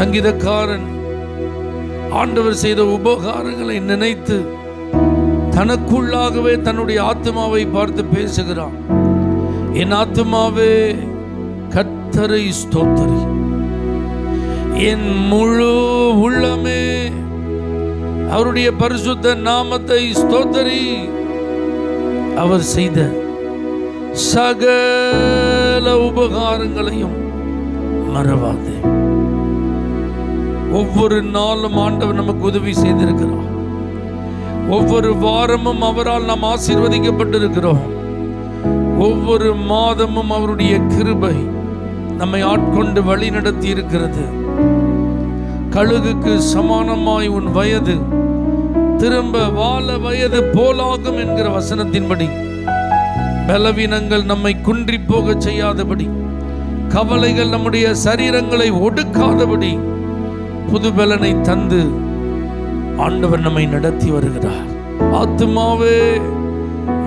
சங்கீதக்காரன் ஆண்டவர் செய்த உபகாரங்களை நினைத்து தனக்குள்ளாகவே தன்னுடைய ஆத்மாவை பார்த்து பேசுகிறான். என் ஆத்மாவே கர்த்தரை ஸ்தோத்திரி, என் முழு உள்ளமே அவருடைய பரிசுத்த நாமத்தை ஸ்தோத்திரி. அவர் செய்த சகல உபகாரங்களையும் மறவாதே. ஒவ்வொரு நாளும் ஆண்டவர் நமக்கு உதவி செய்திருக்கிறார். ஒவ்வொரு வாரமும் அவரால் நாம் ஆசீர்வதிக்கப்பட்டிருக்கிறோம். ஒவ்வொரு மாதமும் அவருடைய கிருபை நம்மை ஆட்கொண்டு வழி நடத்தி இருக்கிறது. கழுகுக்கு சமானமாய் உன் வயது திரும்ப வாழ வயது போலாகும் என்கிற வசனத்தின்படி பலவீனங்கள் நம்மை குன்றி போக செய்யாதபடி, கவலைகள் நம்முடைய சரீரங்களை ஒடுக்காதபடி புது பலனை தந்து ஆண்டவர் நம்மை நடத்தி வருகிறார். ஆத்துமாவே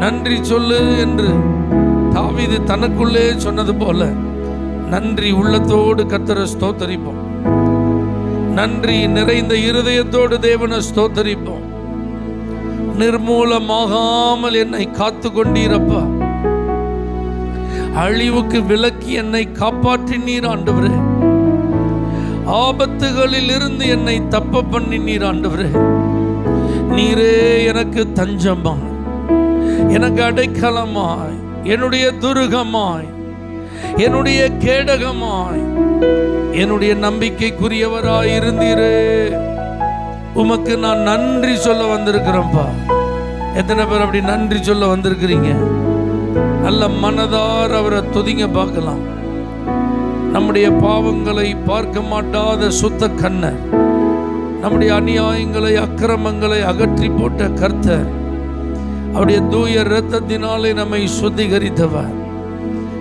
நன்றி சொல்லு என்று தாவீது தனக்குள்ளே சொன்னது போல நன்றி உள்ளத்தோடு கர்த்தரை ஸ்தோத்தரிப்போம். நன்றி நிறைந்த இருதயத்தோடு தேவனை ஸ்தோத்தரிப்போம். நிர்மூலமாகாமல் என்னை காத்து கொண்டீரப்பா, அழிவுக்கு விலக்கி என்னை காப்பாற்றினீர் ஆண்டவரே. ஆபத்துகளில் இருந்து என்னை தப்ப பண்ணினீர் ஆண்டவரே. நீரே எனக்கு தஞ்சமாய், எனக்கு அடைக்கலமாய், என்னுடைய துருகமாய், என்னுடைய கேடகமாய், என்னுடைய நம்பிக்கைக்குரியவராய் இருந்தீரே. உமக்கு நான் நன்றி சொல்ல வந்திருக்கிறேன்ப்பா. எத்தனை பேர் அப்படி நன்றி சொல்ல வந்திருக்கிறீங்க? நல்ல மனதார் அவரை துதிங்க பார்க்கலாம். நம்முடைய பாவங்களை பார்க்க மாட்டாத சுத்த கண்ணர், நம்முடைய அநியாயங்களை அக்கிரமங்களை அகற்றி போட்ட கர்த்தர், அவருடைய தூய இரத்தத்தினாலே நம்மை சுத்திகரித்தவர்.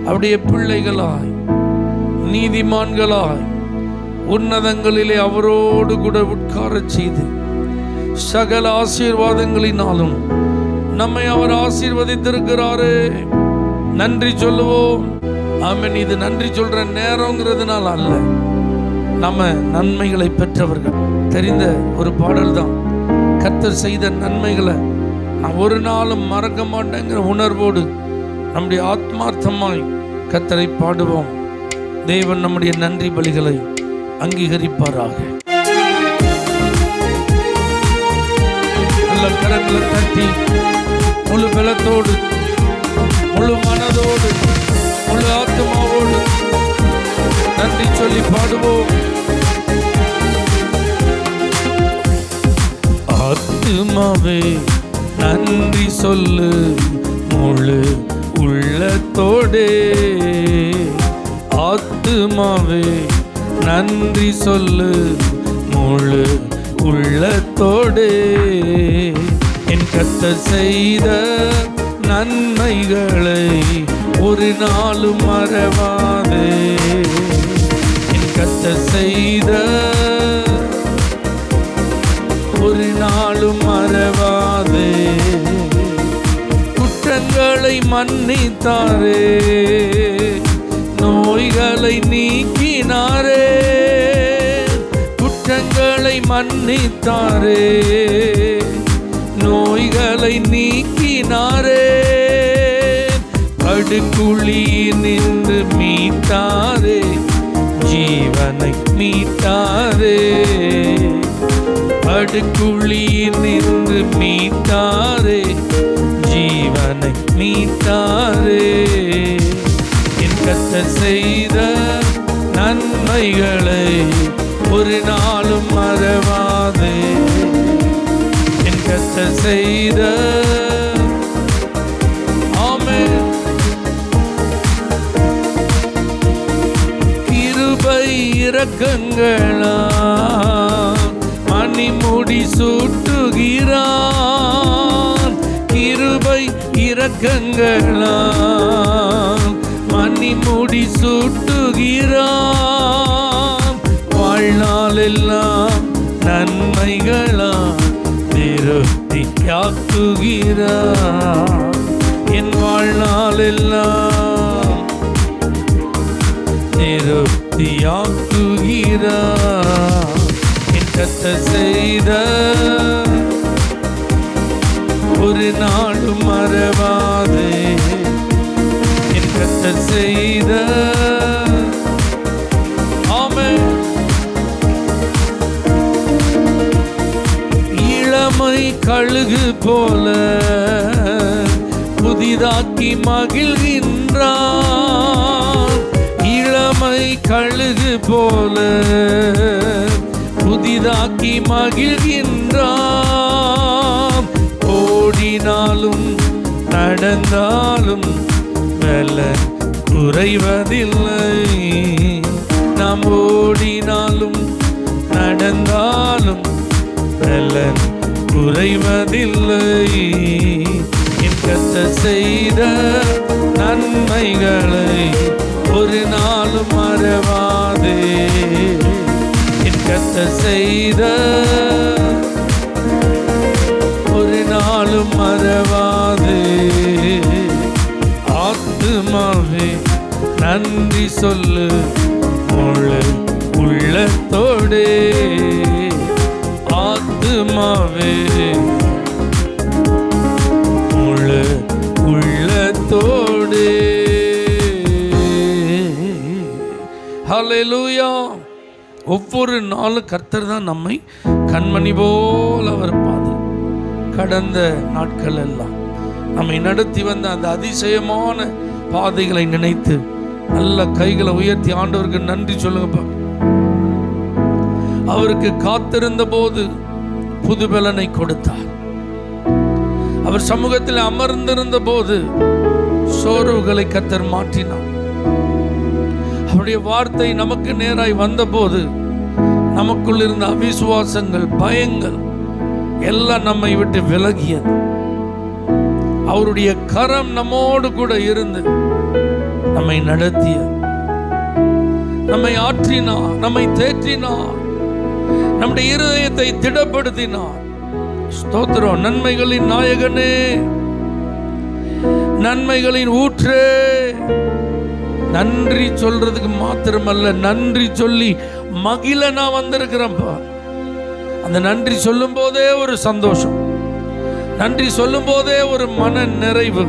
அவருடைய பிள்ளைகளாய் நீதிமான்களாய் உன்னதங்களிலே அவரோடு கூட உட்கார செய்து சகல ஆசீர்வாதங்களினாலும் நம்மை அவர் ஆசீர்வதித்திருக்கிறாரே. நன்றி சொல்லுவோம். ஆமென். இது நன்றி சொல்ற நேரங்கிறதுனால அல்ல, நம்ம நன்மைகளை பெற்றவர்கள். தெரிந்த ஒரு பாடல் தான். கர்த்தர் செய்த நன்மைகளை நான் ஒரு நாளும் மறக்க மாட்டேங்கிற உணர்வோடு நம்முடைய ஆத்மார்த்தமாய் கர்த்தரை பாடுவோம். தேவன் நம்முடைய நன்றி பலிகளை அங்கீகரிப்பாராக. நல்ல கரங்களை தட்டி முழு பலத்தோடு, முழு மனதோடு, முழு ஆத்மாவோடு நன்றி சொல்லி பாடுவோம். ஆத்மாவே நன்றி சொல்லு முழு உள்ளத்தோடே. ஆத்மாவே நன்றி சொல்லு முழு உள்ளத்தோடே. என் கர்த்தர் செய்த நன்மைகளை ஒரு நாளும் மறவாதே. என் கர்த்தர் செய்த ஒரு நாளும் மறவாதே. குற்றங்களை மன்னித்தாரே, நோய்களை நீக்கினாரே. குற்றங்களை மன்னித்தாரே, நோய்களை நீக்கினாரே. படுகுழியில் நின்று மீட்டாரே, ஜீவனை மீட்டாரே. படுகுழியில் நின்று மீட்டாரே, ஜீவனை மீட்டாரே. என் கர்த்தர் செய்த நன்மைகளை ஒரு நாளும் மறவாதே. என் கர்த்தர் செய்த ஆமென் கிருபை இரக்கங்களா மணிமுடி சூட்டுகிறான். கிருபை இரக்கங்களா மணிமுடி சூட்டுகிறான். வாழ்நாளெல்லாம் நன்மைகளா திருப்தியாக்குகிறான். என் வாழ்நாளெல்லாம் திருப்தியாக்குகிறான். கர்த்தர் செய்த ஒரு நாளும் மறவாதே. என் கர்த்தர் செய்த ஆமென். இளமை கழுகு போல புதிதாக்கி மகிழ்கின்றான். இளமை கழுகு போல புதிதாக்கி மகிழ்கின்றான். ஓடினாலும் நடந்தாலும் பலன் குறைவதில்லை. நாம் ஓடினாலும் நடந்தாலும் பலன் குறைவதில்லை. என் கர்த்தர் செய்த நன்மைகளை ஒரு நாளும் மறவாதே. என் கர்த்தர் செய்த ஒரு நாளும் மறவாதே. ஆத்துமாவே நன்றி சொல்லு முழு உள்ளத்தோடே. ஆத்துமாவே முழு உள்ளத்தோடே. ஹல்லேலூயா. ஒவ்வொரு நாளும் கர்த்தர் தான் நம்மை கண்மணி போல அவர் பாது. கடந்த நாட்கள் எல்லாம் நம்மை நடத்தி வந்த அந்த அதிசயமான பாதைகளை நினைத்து நல்ல கைகளை உயர்த்தி ஆண்டவருக்கு நன்றி சொல்லுங்கப்பா. அவருக்கு காத்திருந்த போது புது பலனை கொடுத்தார். அவர் சமூகத்தில் அமர்ந்திருந்த போது சோர்வுகளை கர்த்தர் மாற்றினார். அவருடைய வார்த்தை நமக்கு நேராய் வந்த போது நமக்குள் இருந்த அவிசுவாசங்கள், பயங்கள் எல்லாம் நம்மை விட்டு விலகியது. அவருடைய கரம் நம்மோடு கூட இருந்து நம்மை நடத்திய, நம்மை ஆற்றினார், நம்மை தேற்றினார், நம்முடைய இருதயத்தை திடப்படுத்தினார். ஸ்தோத்திரம். நன்மைகளின் நாயகனே, நன்மைகளின் ஊற்றே. நன்றி சொல்றதுக்கு மாத்திரமல்ல, நன்றி சொல்லி மகிழ நான் வந்திருக்கிறேன்ப்பா. அந்த நன்றி சொல்லும் போதே ஒரு சந்தோஷம், நன்றி சொல்லும் போதே ஒரு மன நிறைவு.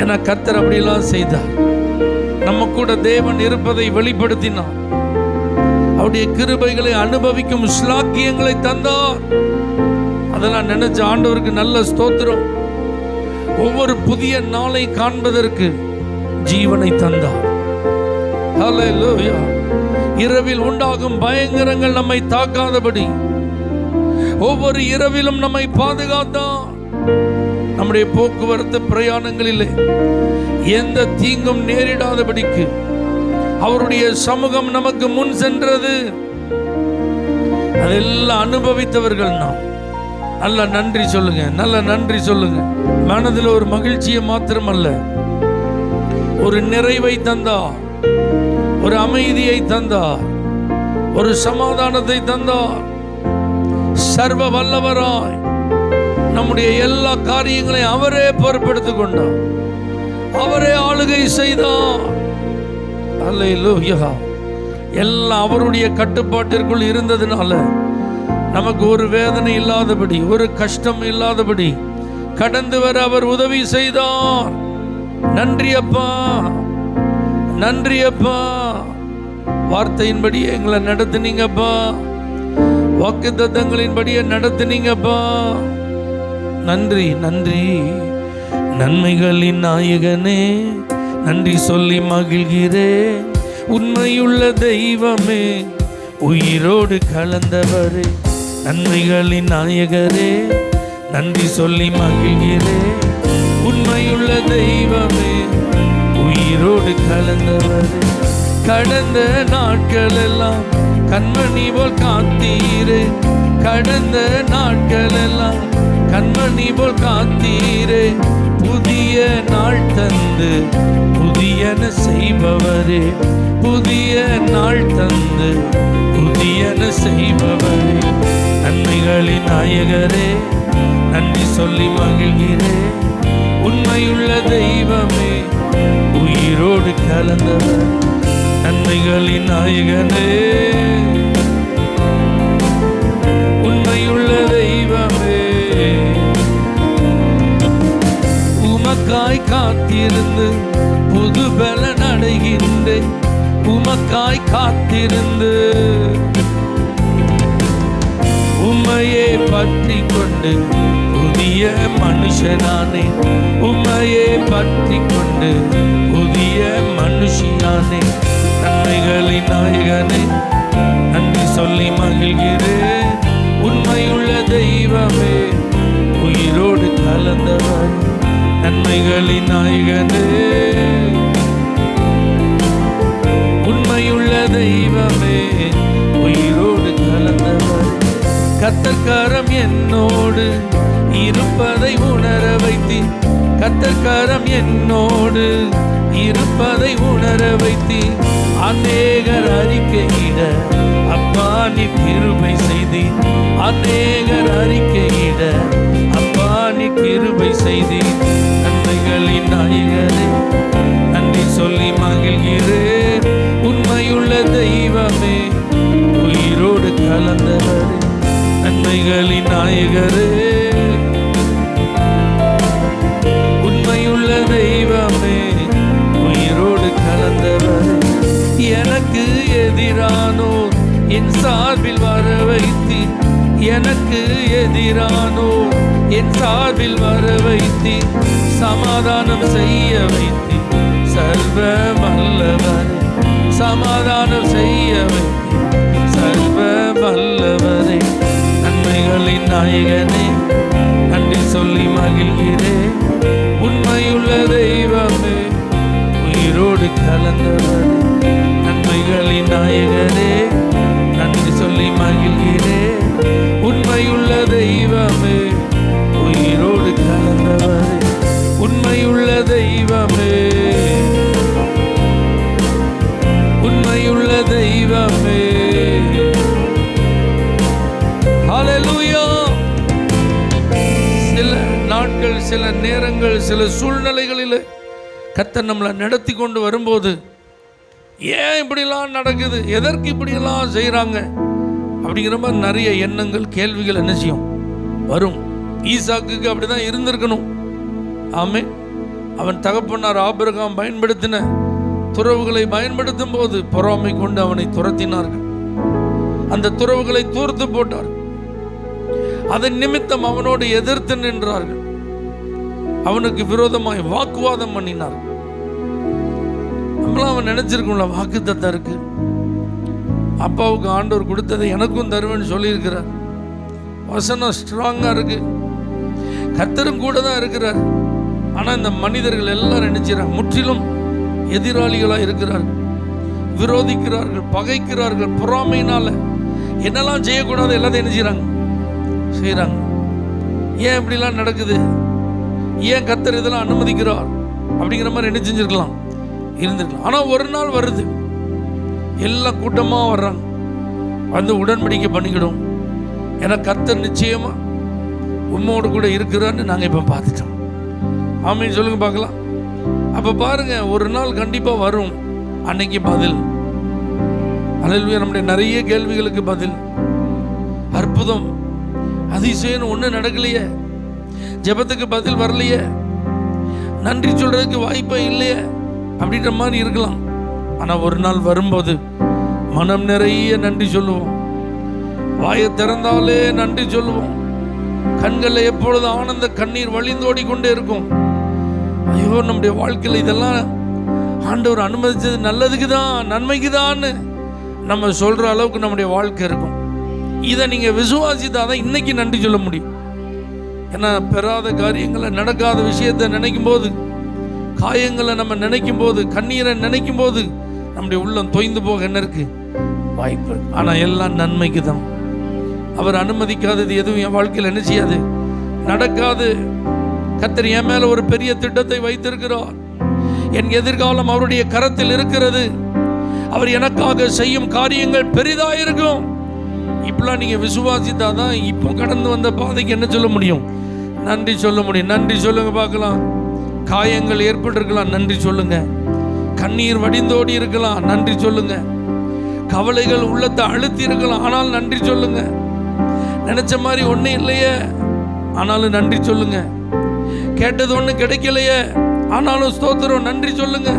என கர்த்தர் அப்படியெல்லாம் செய்தார். நம்ம கூட தேவன் இருப்பதை வெளிப்படுத்தினார். அவருடைய கிருபைகளை அனுபவிக்கும் ஸ்லாக்கியங்களை தந்தார். அதெல்லாம் நினைச்ச ஆண்டவருக்கு நல்ல ஸ்தோத்திரம். ஒவ்வொரு புதிய நாளை காண்பதற்கு ஜீவனை தந்தார். ஹல்லேலூயா. இரவில் உண்டாகும் பயங்கரங்கள் நம்மை தாக்காதபடி ஒவ்வொரு இரவிலும் நம்மை பாதுகாத்தார். நம்முடைய போக்குவரத்து பிரயாணங்களிலே எந்த தீங்கும் நேரிடாதபடிக்கு அவருடைய சமூகம் நமக்கு முன் சென்றது. அதெல்லாம் அனுபவித்தவர்கள் நாம். நல்ல நன்றி சொல்லுங்க, நல்ல நன்றி சொல்லுங்க. மனதில் ஒரு மகிழ்ச்சியை மாத்திரமல்ல, ஒரு நிறைவை தந்தார், ஒரு அமைதியை தந்தார், ஒரு சமாதானத்தை தந்தார். சர்வ வல்லவராய் நம்முடைய எல்லா காரியங்களையும் அவரே பொறுப்பெடுத்துக் கொண்டார். அவரே ஆளுகை செய்தார். அல்லேலூயா. எல்லாம் அவருடைய கட்டுப்பாட்டிற்குள் இருந்ததுனால நமக்கு ஒரு வேதனை இல்லாதபடி, ஒரு கஷ்டம் இல்லாதபடி கடந்து வர அவர் உதவி செய்தார். நன்றி அப்பா, நன்றி அப்பா. வார்த்தையின்படியே எங்களை நடத்துனீங்கப்பா, வாக்குத்தத்தங்களின்படியே நடத்துனீங்கப்பா. நன்றி, நன்றி. நன்மைகளின் நாயகனே, நன்றி சொல்லி மகிழ்கிறேன். உண்மையுள்ள தெய்வமே, உயிரோடு கலந்தவரே, நன்மைகளின் நாயகரே, நன்றி சொல்லி மகிழ்கிறேன். உண்மையுள்ள தெய்வமே, உயிரோடு கலந்தவரே, கடந்த நாட்கள் எல்லாம் கண்மணி போல் காத்தீரே. கடந்த நாட்கள் எல்லாம் கண்மணி போல் காத்தீரே. புதிய நாள் தந்து புதியன செய்பவரே, புதிய நாள் தந்து புதியன செய்பவரே, நன்மைகளின் நாயகரே, நன்றி சொல்லி மகிழ்கிறேன். உண்மையுள்ள தெய்வமே, உயிரோடு கலந்தவர், நன்மைகளின் நாயகனே. காத்திருந்து புது பலன் அடைகின்றேன் உமக்காய் காத்திருந்து. உம்மையே பற்றி கொண்டு புதிய மனுஷனானே, உம்மையே பற்றி கொண்டு புதிய மனுஷியானே. நன்மைகளின் நாயகனே நன்றி சொல்லி மகிழ்கிறேன். உண்மையுள்ள தெய்வமே உயிரோடு கலந்தவர். நன்மைகளின் நாயகனே உண்மையுள்ள தெய்வமே உயிரோடு கலந்தவர். கர்த்தர்கரம் என்னோடு இருப்பதை உணர வைத்தீர். கர்த்தர்கரம் என்னோடு இருப்பதை உணர வைத்தீர். அநேகர் அறிக்கையிட அப்பா நீ கிருபை செய்தீர். அநேகர் அறிக்கையிட அப்பா நீ கிருபை செய்தீர். நன்மைகளின் நாயகனே நன்றி சொல்லி மகிழ்கிறேன். உண்மையுள்ள தெய்வமே உயிரோடு கலந்தவர். நன்மைகளின் நாயகரே உண்மையுள்ள தெய்வமே உயிரோடு கலந்தவர். எனக்கு எதிரானோர் என் சார்பில் வர வைத்தீர். எனக்கு எதிரானோர் என் சார்பில் வர வைத்தீர். சமாதானம் செய்ய வைத்தீர் சர்வ வல்லவர். சமாதானம் செய்ய வைத்தீர் சர்வ வல்லவரே. நன்மைகளின் நாயகனே நன்றி சொல்லி மகிழ்கிறேன். உண்மையுள்ள தெய்வமே உயிரோடு கலந்தவர். நன்மைகளின் நாயகனே நன்றி சொல்லி மகிழ்கிறேன். உண்மையுள்ள தெய்வமே உயிரோடு கலந்தவர். உண்மையுள்ள தெய்வமே உண்மையுள்ள தெய்வமே. ஹல்லேலூயா. சில நாட்கள், சில நேரங்கள், சில சூழ்நிலைகளில் கர்த்தர் நம்மளை நடத்தி கொண்டு வரும்போது ஏன் இப்படிலாம் நடக்குது, எதற்கு இப்படியெல்லாம் செய்கிறாங்க அப்படிங்கிற மாதிரி நிறைய எண்ணங்கள், கேள்விகள் என்ன செய்யும் வரும். ஈசாக்குக்கு அப்படிதான் இருந்திருக்கணும். ஆமென். அவன் தகப்பனார் ஆபிரகாம் பயன்படுத்தின துறவுகளை பயன்படுத்தும் போது பொறாமை கொண்டு அவனை துரத்தினார்கள். அந்த துறவுகளை தூர்த்து போட்டார். அதன் நிமித்தம் அவனோடு எதிர்த்து நின்றார்கள். அவனுக்கு விரோதமாய் வாக்குவாதம் பண்ணினார். நம்மளாம் அவன் நினைச்சிருக்கோம்ல, வாக்குத்தத்தம் இருக்கு, அப்பாவுக்கு ஆண்டவர் கொடுத்ததை எனக்கும் தருவேன்னு சொல்லியிருக்கிறார். வசனம் ஸ்ட்ராங்கா இருக்கு, கர்த்தரும் கூட தான் இருக்கிறார். ஆனா இந்த மனிதர்கள் எல்லாரும் நினைச்சாங்க முற்றிலும் எதிராளிகளா இருக்கிறார்கள், விரோதிக்கிறார்கள், பகைக்கிறார்கள். பொறாமையினால என்னெல்லாம் செய்யக்கூடாது எல்லாத்தையும் என்ன செய்யறாங்க. ஏன் இப்படிலாம் நடக்குது, ஏன் கர்த்தர் இதெல்லாம் அனுமதிக்கிறார் அப்படிங்கிற மாதிரி என்ன செஞ்சிருக்கலாம், இருந்திருக்கலாம். ஆனா ஒரு நாள் வருது, எல்லாம் கூட்டமா வர்றாங்க, வந்து உடன்படிக்கை பண்ணிக்கிடும். ஏன்னா கர்த்தர் நிச்சயமா உம்மோடு கூட இருக்கிறான்னு நாங்க இப்ப பார்த்துட்டோம். ஆமீன் சொல்லுங்க பார்க்கலாம். அப்ப பாருங்க, ஒரு நாள் கண்டிப்பா வரும், அன்னைக்கு பதில். அல்லேலூயா. நம்முடைய நிறைய கேள்விகளுக்கு பதில், அற்புதம் அதிசயம் ஒண்ணு நடக்கலையே, ஜெபத்துக்கு பதில் வரலையே, நன்றி சொல்றதுக்கு வாய்ப்பே இல்லையே அப்படின்ற மாதிரி இருக்கலாம். ஆனா ஒரு நாள் வரும்போது மனம் நிறைய நன்றி சொல்லுவோம், வாயை திறந்தாலே நன்றி சொல்லுவோம், கண்களில் எப்பொழுது ஆனந்த கண்ணீர் வழிந்தோடி கொண்டே இருக்கும். ஐயோ, நம்முடைய வாழ்க்கையில் இதெல்லாம் ஆண்டவர் அனுமதிச்சது நல்லதுக்கு தான், நன்மைக்கு தான்னு நம்ம சொல்ற அளவுக்கு நம்முடைய வாழ்க்கை இருக்கும். இதை நீங்க விசுவாசித்தாதான் இன்னைக்கு நன்றி சொல்ல முடியும். ஏன்னா பெறாத காரியங்களை, நடக்காத விஷயத்தை நினைக்கும் போது, காயங்களை நம்ம நினைக்கும் போது, கண்ணீரை நினைக்கும் போது நம்முடைய உள்ளம் தொய்ந்து போக என்ன இருக்கு, வாய்ப்பு. ஆனா எல்லாம் நன்மைக்கு தான். அவர் அனுமதிக்காதது எதுவும் என் வாழ்க்கையில் என்ன செய்யாது, நடக்காது. கர்த்தர் என் மேல ஒரு பெரிய திட்டத்தை வைத்திருக்கிறார். என் எதிர்காலம் அவருடைய கரத்தில் இருக்கிறது. அவர் எனக்காக செய்யும் காரியங்கள் பெரிதா இருக்கும். இப்பெல்லாம் நீங்க விசுவாசித்தாதான் இப்போ கடந்து வந்த பாதைக்கு என்ன சொல்ல முடியும், நன்றி சொல்ல முடியும். நன்றி சொல்லுங்க பார்க்கலாம். காயங்கள் ஏற்பட்டிருக்கலாம், நன்றி சொல்லுங்க. கண்ணீர் வடிந்தோடி இருக்கலாம், நன்றி சொல்லுங்க. கவலைகள் உள்ளத்தை அழுத்தி இருக்கலாம், ஆனால் நன்றி சொல்லுங்க. நினைச்ச மாதிரி ஒண்ணு இல்லையே, ஆனாலும் நன்றி சொல்லுங்க. கேட்டது ஒண்ணு கிடைக்கலையே, ஆனாலும் ஸ்தோத்திரம், நன்றி சொல்லுங்க.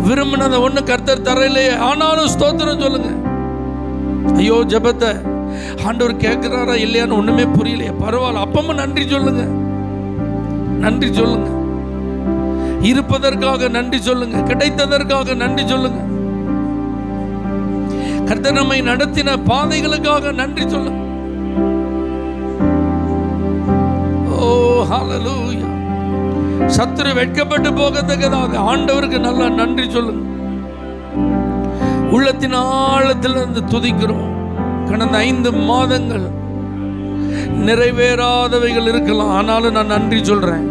விரும்பினதை ஒண்ணு கர்த்தர் தரலையே, ஆனாலும் ஸ்தோத்திரம் சொல்லுங்க. ஐயோ, ஜெபத்தை ஆண்டவர் கேட்கிறாரா இல்லையான்னு ஒண்ணுமே புரியலையே, பரவாயில்ல, அப்பமும் நன்றி சொல்லுங்க. நன்றி சொல்லுங்க. இருப்பதற்காக நன்றி சொல்லுங்க, கிடைத்ததற்காக நன்றி சொல்லுங்க, கர்த்தர் நம்மை நடத்தின பாதைகளுக்காக நன்றி சொல்லுங்க. ஓ ஹல்லேலூயா. சத்துரு வெட்கப்பட்டு போகத்தக்கதாக ஆண்டவருக்கு நல்லா நன்றி சொல்லுங்க. உள்ளத்தின் ஆழத்திலிருந்து துதிக்கிறோம். கடந்த 5 மாதங்கள் நிறைவேறாதவைகள் இருக்கலாம், ஆனாலும் நான் நன்றி சொல்றேன்.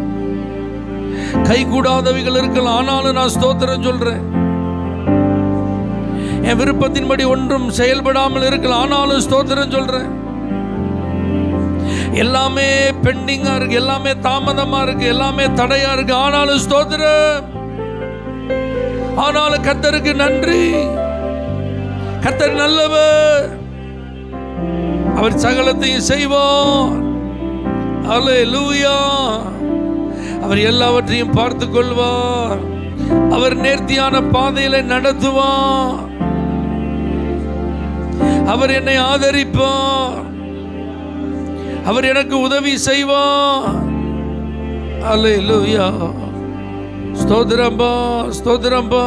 கைகூடாதவைகள் இருக்கலாம், ஆனாலும் நான் ஸ்தோத்திரம் சொல்றேன். என் விருப்பத்தின்படி ஒன்றும் செயல்படாமல் இருக்கலாம், ஆனாலும் ஸ்தோத்திரம் சொல்றேன். எல்லாமே பெண்டிங்கா இருக்கு, எல்லாமே தாமதமா இருக்கு, எல்லாமே தடையா இருக்கு, ஆனாலும் ஸ்தோத்திரம். ஆனாலும் கர்த்தருக்கு நன்றி. கர்த்தர் நல்லவர், அவர் சகலத்தையும் செய்வார். அல்லேலூயா. அவர் எல்லாவற்றையும் பார்த்து கொள்வார். அவர் நேர்த்தியான பாதையில நடத்துவார். அவர் என்னை ஆதரிப்பார். அவர் எனக்கு உதவி செய்வார். அல்லேலூயா. ஸ்தோத்திரம்பா, ஸ்தோத்திரம்பா.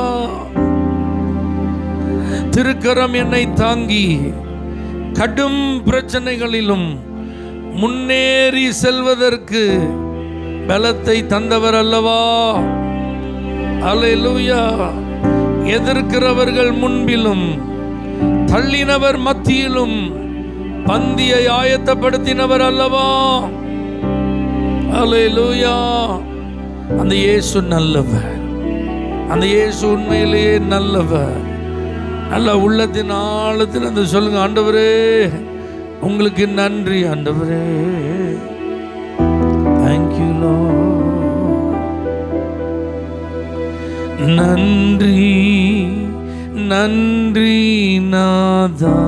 திருக்கரம் என்னை தாங்கி கடும் பிரச்சனைகளிலும் முன்னேறி செல்வதற்கு பலத்தை தந்தவர் அல்லவா. அல்லேலூயா. எதிர்க்கிறவர்கள் முன்பிலும் தள்ளினவர் மத்தியிலும் பந்தியை ஆயத்தப்படுத்தினவர் அல்லவா. அல்லேலூயா. அந்த இயேசு நல்லவர். அந்த இயேசு உண்மையிலேயே நல்லவர். நல்ல உள்ளத்தின் ஆழத்தில் அந்த சொல்லுங்க, ஆண்டவரே உங்களுக்கு நன்றி. ஆண்டவரே தேங்க்யூ லார்ட். நன்றி நன்றி நாதா,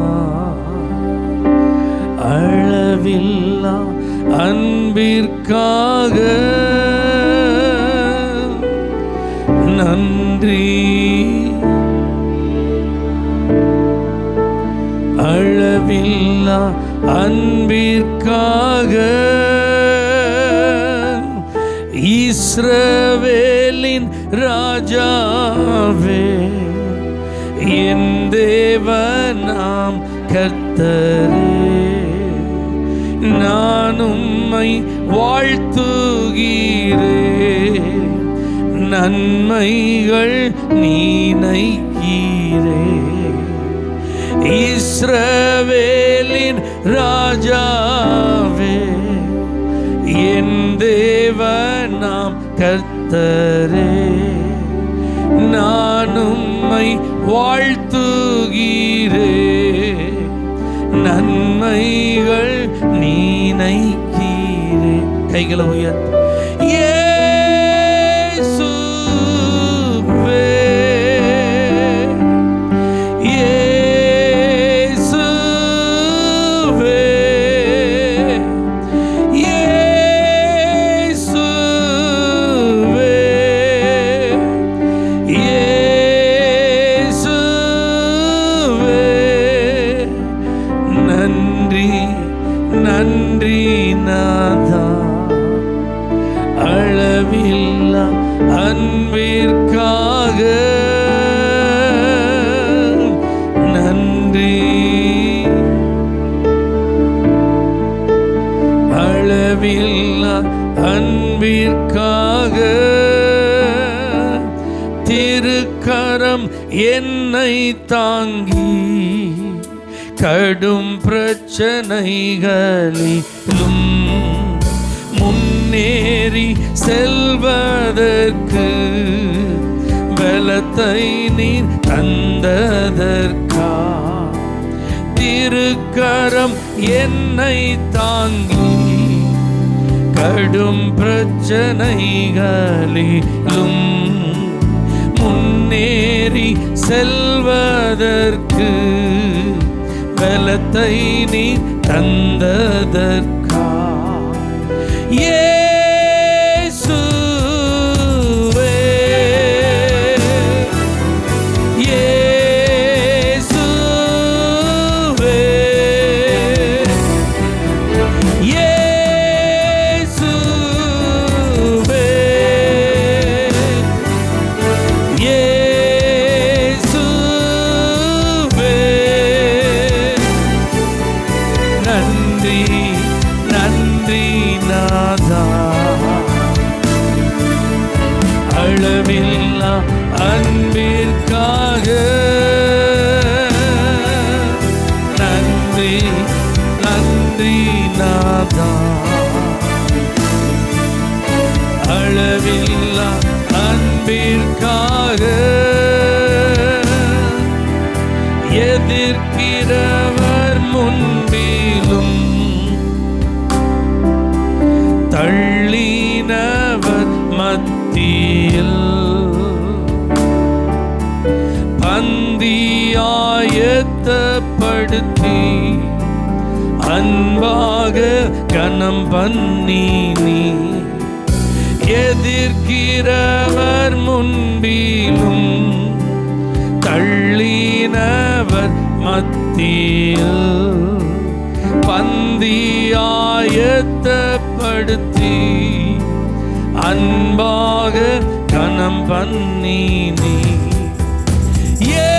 அளவில்லா அன்பிற்காக நன்றி. அளவில்லா அன்பிற்காக இஸ்ரவேலின் ராஜாவே, என் தேவனாம் கர்த்தரே, நான் உம்மை வாழ்த்துகிறேன். நன்மைகள் நீனைக்கீரே. இஸ்ரவேலின் ராஜாவே, என் தேவனாம் கர்த்தரே, நான் உம்மை வாழ்த்துகிறேன். நன்மைகள் நீனைக்கீரே. கைகளை உயர்த்து. நன்றி நாதா, அளவில்லா அன்பிற்காக நன்றி. அளவில்லா அன்பிற்காக திருக்கரம் என்னை தாங்கி கடும் பிரச்சனைகளிலும் முன்னேறி செல்வதற்கு பலத்தை நீர் தந்ததற்கா. திருக்கரம் என்னை தாங்கி கடும் பிரச்சனைகளிலும் முன்னேறி செல்வதற்கு பலத்தை நீ தந்ததற்கா. இயேசுவே, இயேசுவே இயேசுவே நன்றி நன்றி நாதா அளவில்லா அன்பிற்காக நன்றி நன்றி நாதா அளவில்லா அன்பிற்காக எதிர்க்கிறவர் முன்பிலும் தள்ளினவர் மத்தியில் பந்தியாயத்தப்படுத்தி அன்பாக கனம் பண்ணி நீ எதிர்க்கிறவர் முன்பிலும் தள்ளினவர் மத்தியில் பந்தியாயத்தப்படுத்தி அன்பாக கனம் பண்ணி நீ இயேசுவே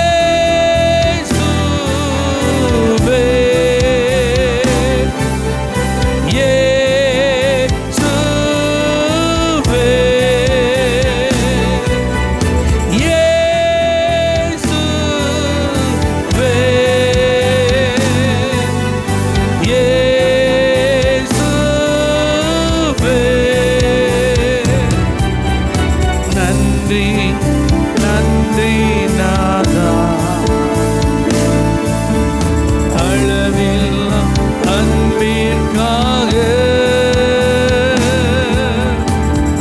இயேசுவே இயேசுவே இயேசுவே நன்றி நன்றி நாதா அளவில்லா அன்பிற்காக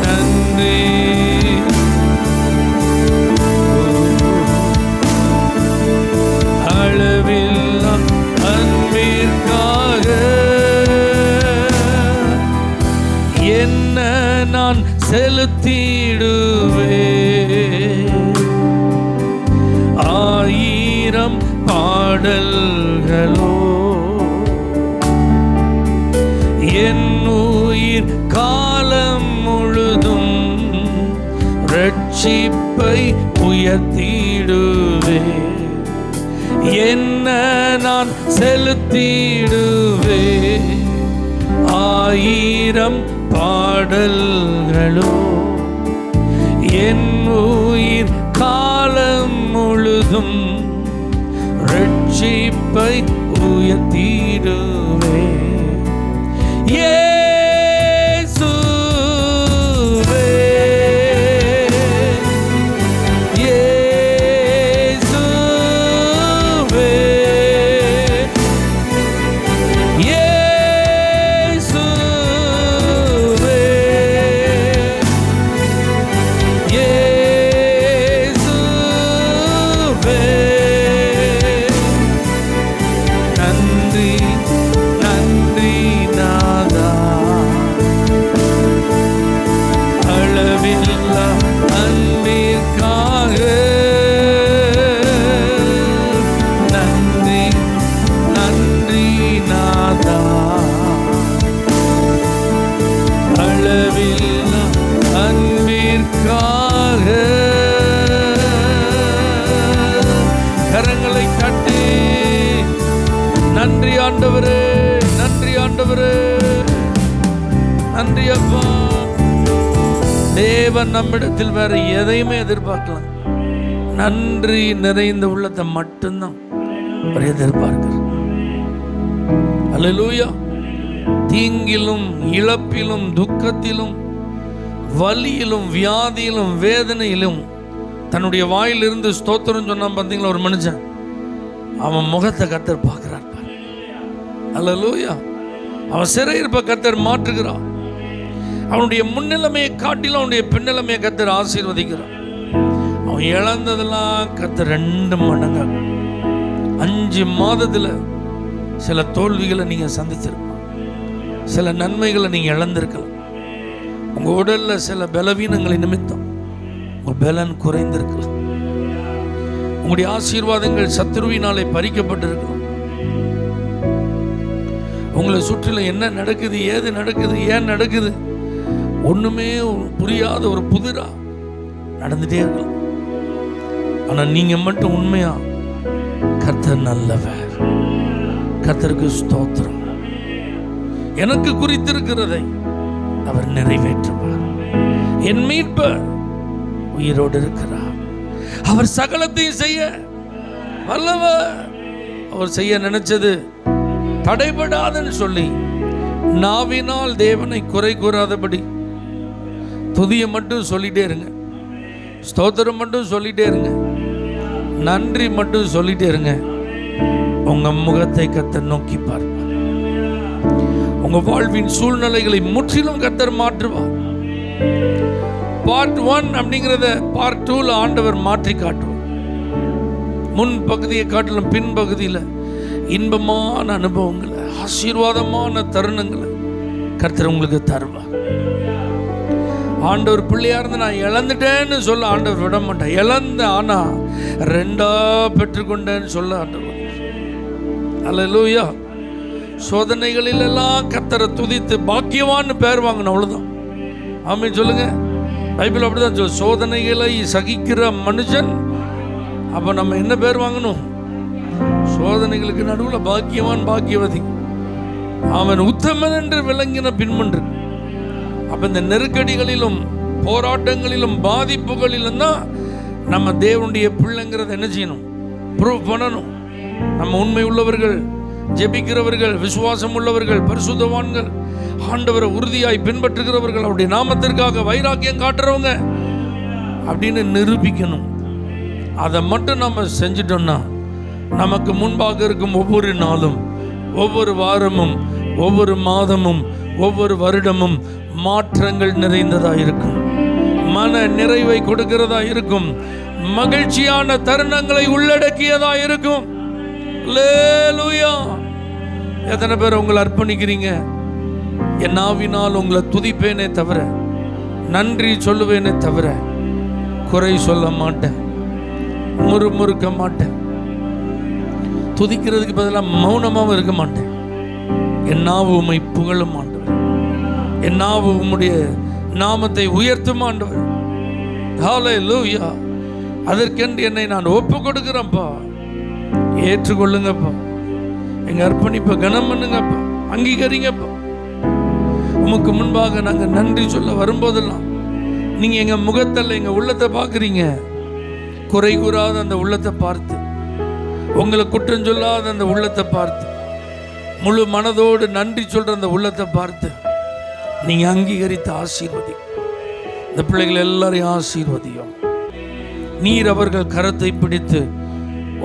நன்றி அளவில்லா அன்பிற்காக என்ன நான் செலுத்திடுவே ஆயிரம் பாடல்களோ என் உயிர் காலம் முழுதும் ரட்சிப்பை உயர்த்திடுவே என்ன நான் செலுத்திடுவே ஆயிரம் பாடல்களோ என் உயிர் காலம் முழுதும் ரட்சிப்பை உயர்த்திடுவே இயேசுவே இயேசுவே இயேசுவே இயேசுவே நன்றி நன்றி நாதா அளவில்லா அன்பிற்காக நன்றி நன்றி நாதா அளவில்லா அன்பிற்காக கரங்களை தட்டி நன்றி ஆண்டவரே நன்றி ஆண்டவரே நன்றி அப்பா. தேவன் நம்மிடத்தில் வேற எதையுமே எதிர்பார்க்கலாம், நன்றி நிறைந்த உள்ளத்தை மட்டும்தான் அவர் எதிர்பார்க்கிறார். அல்லேலூயா. தீங்கிலும் இழப்பிலும் துக்கத்திலும் வலியிலும் வியாதியிலும் வேதனையிலும் தன்னுடைய வாயிலிருந்து ஸ்தோத்திரம் சொன்னான் பார்த்தீங்களா ஒரு மனுஷன், அவன் முகத்தை கர்த்தர் பார்க்கிறார். அல்லேலூயா. அவன் சிறையிருப்ப கர்த்தர் மாற்றுகிறார். அவனுடைய முன்னிலைமையை காட்டிலும் அவனுடைய பின்னிலைமையை கர்த்தர் ஆசீர்வதிக்கிறார். அவன் இழந்ததெல்லாம் கர்த்தர் 2 மடங்காக 5 மாதத்தில் சில தோல்விகளை நீங்கள் சந்திச்சிருக்கலாம், சில நன்மைகளை நீங்கள் இழந்திருக்கலாம். உங்கள் உடலில் சில பலவீனங்களை நிமித்தம் உங்கள் பலன் குறைந்திருக்கலாம். உங்களுடைய ஆசீர்வாதங்கள் சத்துருவினாலே பறிக்கப்பட்டிருக்கலாம். உங்களை சுற்றிலும் என்ன நடக்குது, ஏது நடக்குது, ஏன் நடக்குது, ஒண்ணுமே புரியாத ஒரு புதிரா நடந்துட்டே இருக்கும். ஆனா நீங்க மட்டும் உண்மையா, கர்த்தர் நல்லவர், கர்த்தருக்கு ஸ்தோத்திரம், எனக்கு குறித்திருக்கிறதை அவர் நிறைவேற்றுவார், என் மீட்பர் உயிரோடு இருக்கிறார், அவர் சகலத்தையும் செய்ய வல்லவர், அவர் செய்ய நினைச்சது தடைபடாதுன்னு சொல்லி நாவினால் தேவனை குறை கூறாதபடி துதியை மட்டும் சொல்லிட்டே இருங்க, ஸ்தோத்திரம் மட்டும் சொல்லிட்டே இருங்க, நன்றி மட்டும் சொல்லிட்டே இருங்க. உங்க முகத்தை கர்த்தர் நோக்கி பார்ப்பார். உங்க வாழ்வின் சூழ்நிலைகளை முற்றிலும் கர்த்தர் மாற்றுவார். பார்ட் 1 அப்படிங்கிறத பார்ட் 2ல ஆண்டவர் மாற்றி காட்டுவார். முன் பகுதியை காட்டிலும் பின் பகுதியில் இன்பமான அனுபவங்களை, ஆசீர்வாதமான தருணங்களை கர்த்தர் உங்களுக்கு தருவார். ஆண்டவர் பிள்ளையா இருந்து நான் இழந்துட்டேன்னு சொல்ல ஆண்டவர் விட மாட்டேன். இழந்த ஆனா 2ஆ பெற்றுக்கொண்டேன்னு சொல்ல ஆண்டவர். அல்லேலூயா. சோதனைகளில் எல்லாம் கர்த்தரை துதித்து பாக்கியவான்னு பேர் வாங்கணும், அவ்வளவுதான். ஆமென் சொல்லுங்க. பைபிள் அப்படிதான் சொல்லு, சோதனைகளை சகிக்கிற மனுஷன். அப்ப நம்ம என்ன பேர் வாங்கணும்? சோதனைகளுக்கு நடுவில் பாக்கியவான், பாக்கியவதி, அவன் உத்தமன் என்று விளங்கின பின்மன்று. அப்ப இந்த நெருக்கடிகளிலும் போராட்டங்களிலும் பாதிப்புகளிலும் தான் நம்ம தேவனுடைய பிள்ளைங்கிறத என்ன செய்யணும்? ப்ரூவ் பண்ணணும். நம்ம உண்மை உள்ளவர்கள், ஜெபிக்கிறவர்கள், விசுவாசம் உள்ளவர்கள், பரிசுத்தவான்கள், ஆண்டவரை உறுதியாய் பின்பற்றுகிறவர்கள், அவருடைய நாமத்திற்காக வைராக்கியம் காட்டுறவங்க அப்படின்னு நிரூபிக்கணும். அதை மட்டும் நம்ம செஞ்சிட்டோம்னா நமக்கு முன்பாக இருக்கும் ஒவ்வொரு நாளும், ஒவ்வொரு வாரமும், ஒவ்வொரு மாதமும், ஒவ்வொரு வருடமும் மாற்றங்கள் நிறைந்ததா இருக்கும், மன நிறைவை கொடுக்கிறதா இருக்கும், மகிழ்ச்சியான தருணங்களை உள்ளடக்கியதா இருக்கும். அல்லேலூயா. எத்தனை பேர் உங்களை அர்ப்பணிக்கிறீங்க? என் நாவினால் உங்களை துதிப்பேனே தவிர, நன்றி சொல்லுவேனே தவிர, குறை சொல்ல மாட்டேன், முறுமுறுக்க மாட்டேன், துதிக்கிறதுக்கு பதிலாக மௌனமாகவும் இருக்க மாட்டேன். என் நாவு உம்மை புகழும் ஆண்டவர், என் நாவு உம்முடைய நாமத்தை உயர்த்தும் ஆண்டவர். ஹல்லேலூயா. அதற்கென்று என்னை நான் ஒப்பு கொடுக்கிறேன்ப்பா, ஏற்றுக்கொள்ளுங்கப்பா, எங்க அர்ப்பணிப்பை கனம் பண்ணுங்கப்பா, அங்கீகரிங்கப்பா. உமக்கு முன்பாக நாங்கள் நன்றி சொல்ல வரும்போதெல்லாம் நீங்க எங்க முகத்தில் எங்க உள்ளத்தை பார்க்குறீங்க. குறை கூறாத அந்த உள்ளத்தை பார்த்து, உங்களை குற்றம் சொல்லாத அந்த உள்ளத்தை பார்த்து, முழு மனதோடு நன்றி சொல்ற அந்த உள்ளத்தை பார்த்து நீங்க அங்கீகரித்து ஆசீர்வதி. இந்த பிள்ளைகள் எல்லாரையும் ஆசீர்வதியும். நீர் அவர்கள் கரத்தை பிடித்து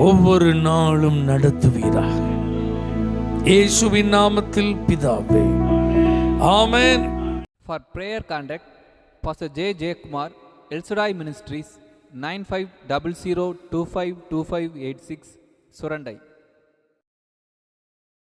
ஒவ்வொரு நாளும் நடத்துவீராக. இயேசுவின் நாமத்தில் பிதாவே, ஆமென். For prayer contact Pastor J. Kumar, El Shaddai Ministries, 9500252586, Surandai.